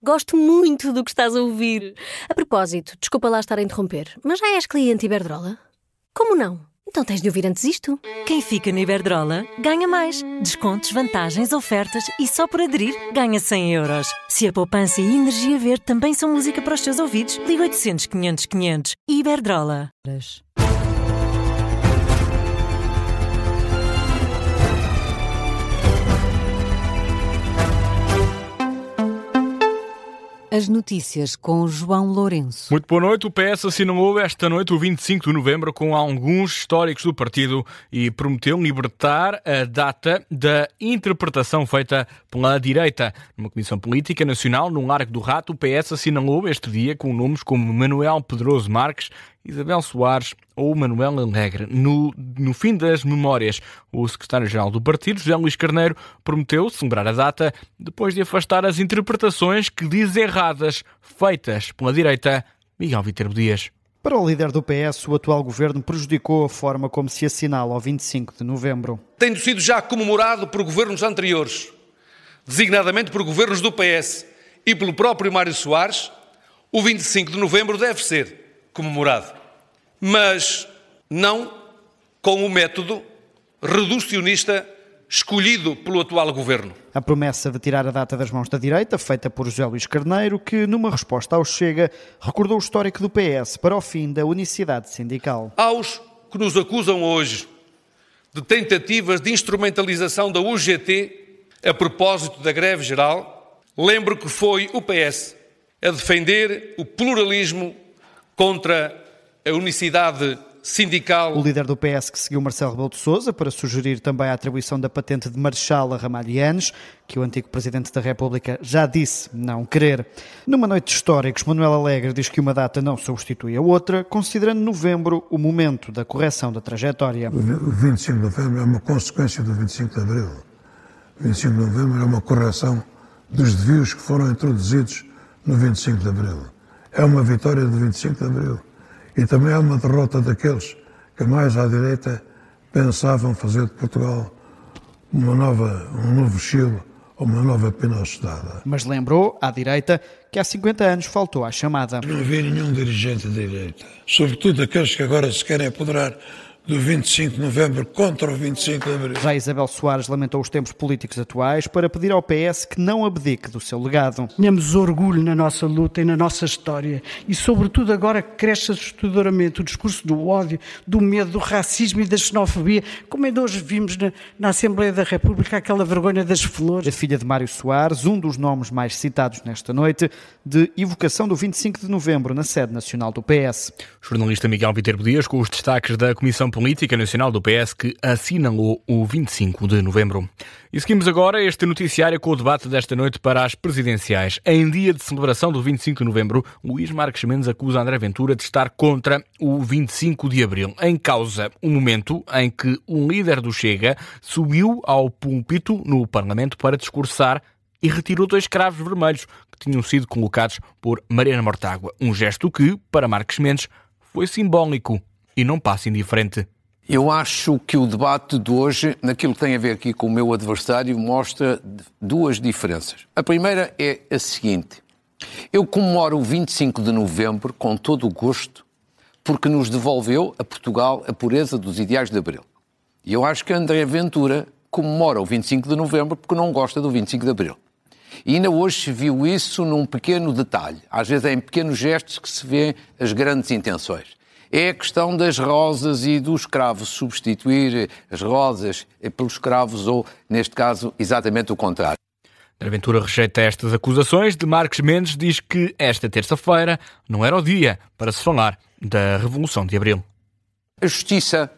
Gosto muito do que estás a ouvir. A propósito, desculpa lá estar a interromper, mas já és cliente Iberdrola? Como não? Então tens de ouvir antes isto. Quem fica na Iberdrola ganha mais. Descontos, vantagens, ofertas e só por aderir ganha 100 euros. Se a poupança e a energia verde também são música para os teus ouvidos, liga 800 500 500. Iberdrola. As notícias com João Lourenço. Muito boa noite. O PS assinalou esta noite o 25 de novembro com alguns históricos do partido e prometeu libertar a data da interpretação feita pela direita. Numa comissão política nacional, no Largo do Rato, o PS assinalou este dia com nomes como Manuel Pedroso Marques, Isabel Soares ou Manuel Alegre. No fim das memórias, o secretário-geral do partido, José Luís Carneiro, prometeu celebrar a data depois de afastar as interpretações que diz erradas feitas pela direita. Miguel Viterbo Dias. Para o líder do PS, o atual governo prejudicou a forma como se assinala ao 25 de novembro. Tendo sido já comemorado por governos anteriores, designadamente por governos do PS e pelo próprio Mário Soares, o 25 de novembro deve ser comemorado, mas não com o método reducionista escolhido pelo atual governo. A promessa de tirar a data das mãos da direita, feita por José Luís Carneiro, que, numa resposta ao Chega, recordou o histórico do PS para o fim da unicidade sindical. Aos que nos acusam hoje de tentativas de instrumentalização da UGT a propósito da greve geral, lembro que foi o PS a defender o pluralismo contra a unicidade sindical. O líder do PS que seguiu Marcelo Rebelo de Sousa para sugerir também a atribuição da patente de Marechal a Ramalhianes, que o antigo Presidente da República já disse não querer. Numa noite de históricos, Manuel Alegre diz que uma data não substitui a outra, considerando novembro o momento da correção da trajetória. O 25 de novembro é uma consequência do 25 de abril. O 25 de novembro é uma correção dos desvios que foram introduzidos no 25 de abril. É uma vitória do 25 de abril. E também é uma derrota daqueles que mais à direita pensavam fazer de Portugal um novo Chile ou uma nova Pinochet. Mas lembrou, à direita, que há 50 anos faltou à chamada. Não havia nenhum dirigente da direita, sobretudo aqueles que agora se querem apoderar do 25 de novembro contra o 25 de abril. Já Isabel Soares lamentou os tempos políticos atuais para pedir ao PS que não abdique do seu legado. Tenhamos orgulho na nossa luta e na nossa história e, sobretudo, agora cresce assustadoramente o discurso do ódio, do medo, do racismo e da xenofobia, como ainda hoje vimos na Assembleia da República, aquela vergonha das flores. A filha de Mário Soares, um dos nomes mais citados nesta noite, de evocação do 25 de novembro na sede nacional do PS. O jornalista Miguel Viterbo Dias com os destaques da Comissão Política Nacional do PS que assinalou o 25 de novembro. E seguimos agora este noticiário com o debate desta noite para as presidenciais. Em dia de celebração do 25 de novembro, Luís Marques Mendes acusa André Ventura de estar contra o 25 de abril. Em causa, o momento em que um líder do Chega subiu ao púlpito no Parlamento para discursar e retirou 2 cravos vermelhos que tinham sido colocados por Mariana Mortágua. Um gesto que, para Marques Mendes, foi simbólico e não passa indiferente. Eu acho que o debate de hoje, naquilo que tem a ver aqui com o meu adversário, mostra 2 diferenças. A primeira é a seguinte: eu comemoro o 25 de novembro com todo o gosto, porque nos devolveu a Portugal a pureza dos ideais de Abril. E eu acho que André Ventura comemora o 25 de novembro porque não gosta do 25 de Abril. E ainda hoje se viu isso num pequeno detalhe. Às vezes é em pequenos gestos que se vê as grandes intenções. É a questão das rosas e dos cravos, substituir as rosas pelos cravos ou, neste caso, exatamente o contrário. André Ventura rejeita estas acusações de Marques Mendes, diz que esta terça-feira não era o dia para se falar da Revolução de Abril. A Justiça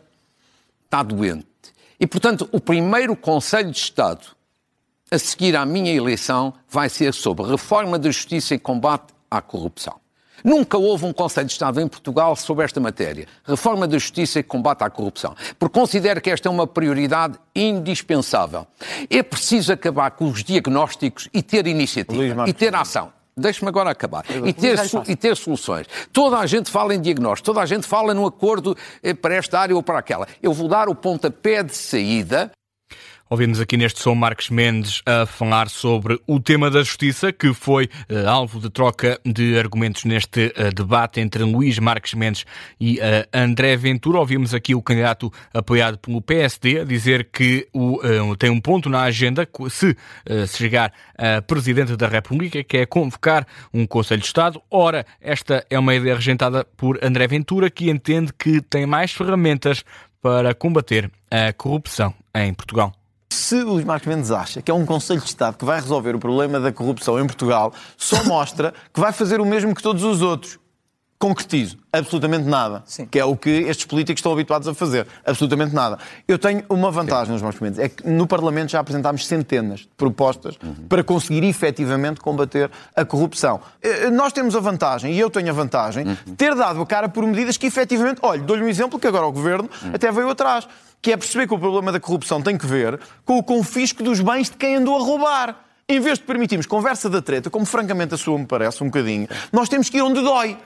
está doente e, portanto, o primeiro Conselho de Estado a seguir à minha eleição vai ser sobre reforma da Justiça e combate à corrupção. Nunca houve um Conselho de Estado em Portugal sobre esta matéria. Reforma da Justiça e combate à corrupção. Porque considero que esta é uma prioridade indispensável. É preciso acabar com os diagnósticos e ter iniciativa. E ter ação. Deixe-me agora acabar. E ter soluções. Toda a gente fala em diagnóstico. Toda a gente fala no acordo para esta área ou para aquela. Eu vou dar o pontapé de saída. Ouvimos aqui neste som Marcos Mendes a falar sobre o tema da justiça, que foi alvo de troca de argumentos neste debate entre Luís Marques Mendes e André Ventura. Ouvimos aqui o candidato apoiado pelo PSD a dizer que tem um ponto na agenda se chegar a Presidente da República, que é convocar um Conselho de Estado. Ora, esta é uma ideia regentada por André Ventura, que entende que tem mais ferramentas para combater a corrupção em Portugal. Se o Luís Marques Mendes acha que é um Conselho de Estado que vai resolver o problema da corrupção em Portugal, só mostra que vai fazer o mesmo que todos os outros. Concretizo. Absolutamente nada. Sim. Que é o que estes políticos estão habituados a fazer. Absolutamente nada. Eu tenho uma vantagem nos Marques Mendes. É que no Parlamento já apresentámos centenas de propostas para conseguir efetivamente combater a corrupção. Nós temos a vantagem, e eu tenho a vantagem, de ter dado a cara por medidas que efetivamente... Olha, dou-lhe um exemplo que agora o Governo até veio atrás. Que é perceber que o problema da corrupção tem que ver com o confisco dos bens de quem andou a roubar. Em vez de permitirmos conversa da treta, como francamente a sua me parece um bocadinho, nós temos que ir onde dói.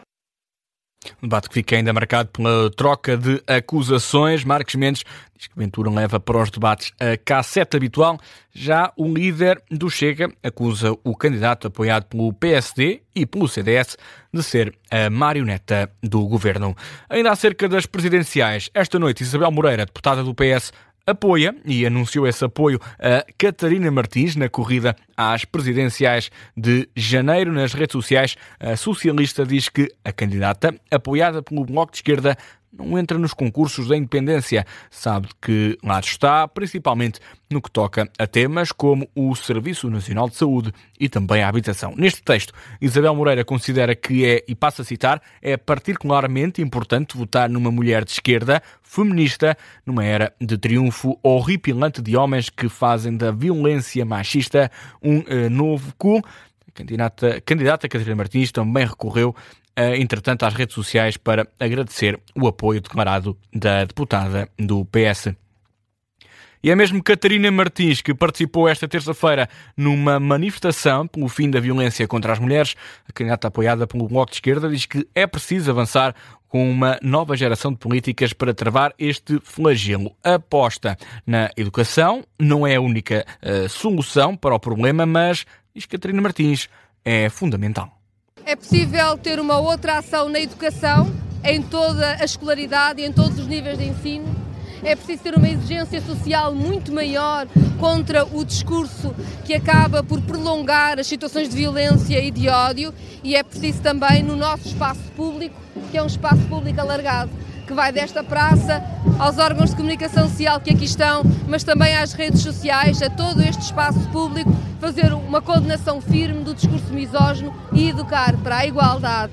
Um debate que fica ainda marcado pela troca de acusações. Marcos Mendes diz que Ventura leva para os debates a cassete habitual. Já o líder do Chega acusa o candidato apoiado pelo PSD e pelo CDS de ser a marioneta do governo. Ainda acerca das presidenciais, esta noite Isabel Moreira, deputada do PS, apoia e anunciou esse apoio a Catarina Martins na corrida às presidenciais de janeiro. Nas redes sociais, a socialista diz que a candidata, apoiada pelo Bloco de Esquerda, não entra nos concursos da independência. Sabe que lá está, principalmente no que toca a temas como o Serviço Nacional de Saúde e também a habitação. Neste texto, Isabel Moreira considera que é, e passo a citar, é particularmente importante votar numa mulher de esquerda, feminista, numa era de triunfo horripilante de homens que fazem da violência machista um novo cool. A candidata Catarina Martins também recorreu entretanto às redes sociais para agradecer o apoio declarado da deputada do PS. E é mesmo Catarina Martins que participou esta terça-feira numa manifestação pelo fim da violência contra as mulheres. A candidata apoiada pelo Bloco de Esquerda diz que é preciso avançar com uma nova geração de políticas para travar este flagelo. A aposta na educação não é a única solução para o problema, mas, diz Catarina Martins, é fundamental. É possível ter uma outra ação na educação, em toda a escolaridade e em todos os níveis de ensino. É preciso ter uma exigência social muito maior contra o discurso que acaba por prolongar as situações de violência e de ódio, e é preciso também no nosso espaço público, que é um espaço público alargado, que vai desta praça aos órgãos de comunicação social que aqui estão, mas também às redes sociais, a todo este espaço público, fazer uma condenação firme do discurso misógino e educar para a igualdade.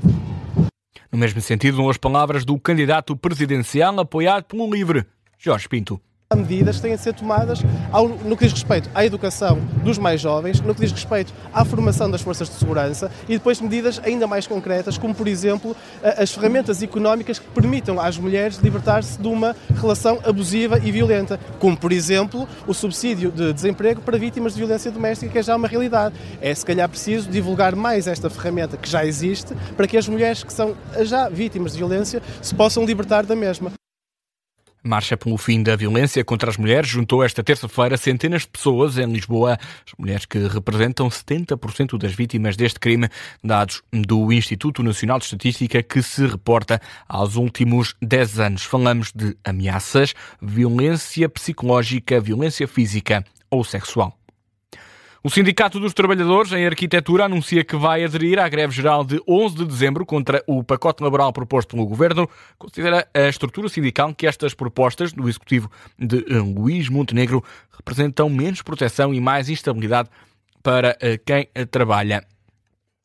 No mesmo sentido, vão as palavras do candidato presidencial apoiado pelo LIVRE, Jorge Pinto. Há medidas que têm de ser tomadas no que diz respeito à educação dos mais jovens, no que diz respeito à formação das forças de segurança e depois medidas ainda mais concretas, como por exemplo as ferramentas económicas que permitam às mulheres libertar-se de uma relação abusiva e violenta, como por exemplo o subsídio de desemprego para vítimas de violência doméstica, que é já uma realidade. É se calhar preciso divulgar mais esta ferramenta que já existe para que as mulheres que são já vítimas de violência se possam libertar da mesma. A Marcha pelo Fim da Violência contra as Mulheres juntou esta terça-feira centenas de pessoas em Lisboa, as mulheres que representam 70% das vítimas deste crime, dados do Instituto Nacional de Estatística, que se reporta aos últimos 10 anos. Falamos de ameaças, violência psicológica, violência física ou sexual. O Sindicato dos Trabalhadores em Arquitetura anuncia que vai aderir à greve geral de 11 de dezembro contra o pacote laboral proposto pelo Governo. Considera a estrutura sindical que estas propostas do Executivo de Luís Montenegro representam menos proteção e mais instabilidade para quem trabalha.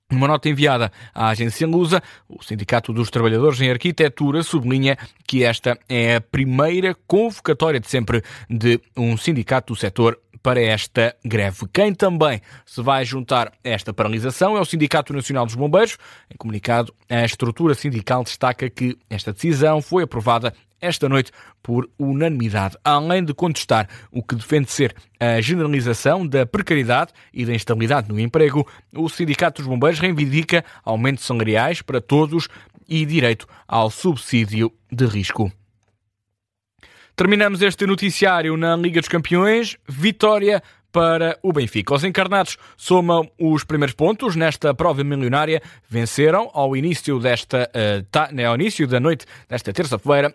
Numa nota enviada à agência Lusa, o Sindicato dos Trabalhadores em Arquitetura sublinha que esta é a primeira convocatória de sempre de um sindicato do setor para esta greve. Quem também se vai juntar a esta paralisação é o Sindicato Nacional dos Bombeiros. Em comunicado, a estrutura sindical destaca que esta decisão foi aprovada esta noite por unanimidade, além de contestar o que defende ser a generalização da precariedade e da instabilidade no emprego. O Sindicato dos Bombeiros reivindica aumentos salariais para todos e direito ao subsídio de risco. Terminamos este noticiário na Liga dos Campeões. Vitória para o Benfica. Os encarnados somam os primeiros pontos nesta prova milionária. Venceram ao início da noite desta terça-feira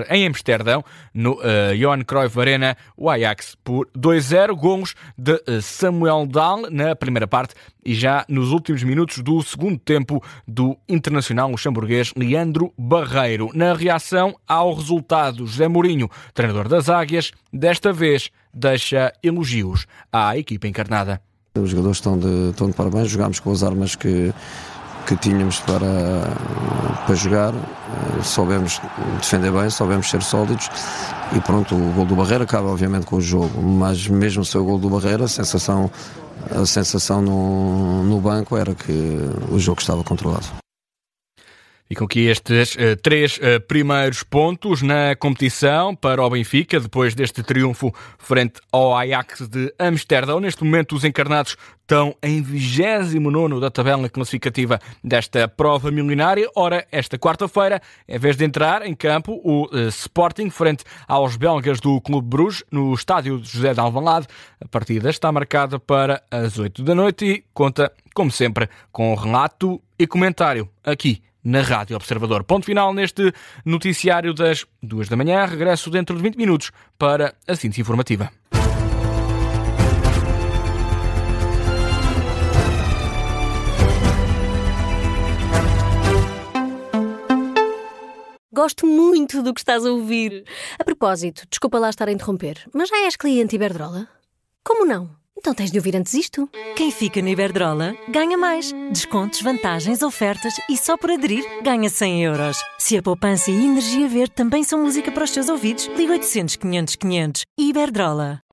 em Amsterdão, no Johan Cruyff Arena, o Ajax por 2-0, golos de Samuel Dahl na primeira parte e já nos últimos minutos do segundo tempo do internacional luxemburguês Leandro Barreiro. Na reação ao resultado, José Mourinho, treinador das Águias, desta vez deixa elogios à equipa encarnada. Os jogadores estão de parabéns, jogámos com as armas que tínhamos para jogar, soubemos defender bem, soubemos ser sólidos e pronto, o gol do Barreira acaba obviamente com o jogo, mas mesmo sem o gol do Barreira, a sensação no banco era que o jogo estava controlado. Ficam aqui estes 3 primeiros pontos na competição para o Benfica, depois deste triunfo frente ao Ajax de Amsterdão. Neste momento, os encarnados estão em 29º da tabela classificativa desta prova milionária. Ora, esta quarta-feira, em vez de entrar em campo o Sporting frente aos belgas do Clube Bruges, no estádio de José de Alvalade, a partida está marcada para as 8 da noite e conta, como sempre, com relato e comentário aqui na Rádio Observador. Ponto final neste noticiário das 2 da manhã. Regresso dentro de 20 minutos para a síntese informativa. Gosto muito do que estás a ouvir. A propósito, desculpa lá estar a interromper, mas já és cliente Iberdrola? Como não? Então tens de ouvir antes isto. Quem fica no Iberdrola ganha mais. Descontos, vantagens, ofertas e só por aderir ganha 100 euros. Se a poupança e a energia verde também são música para os teus ouvidos, liga 800 500 500. Iberdrola.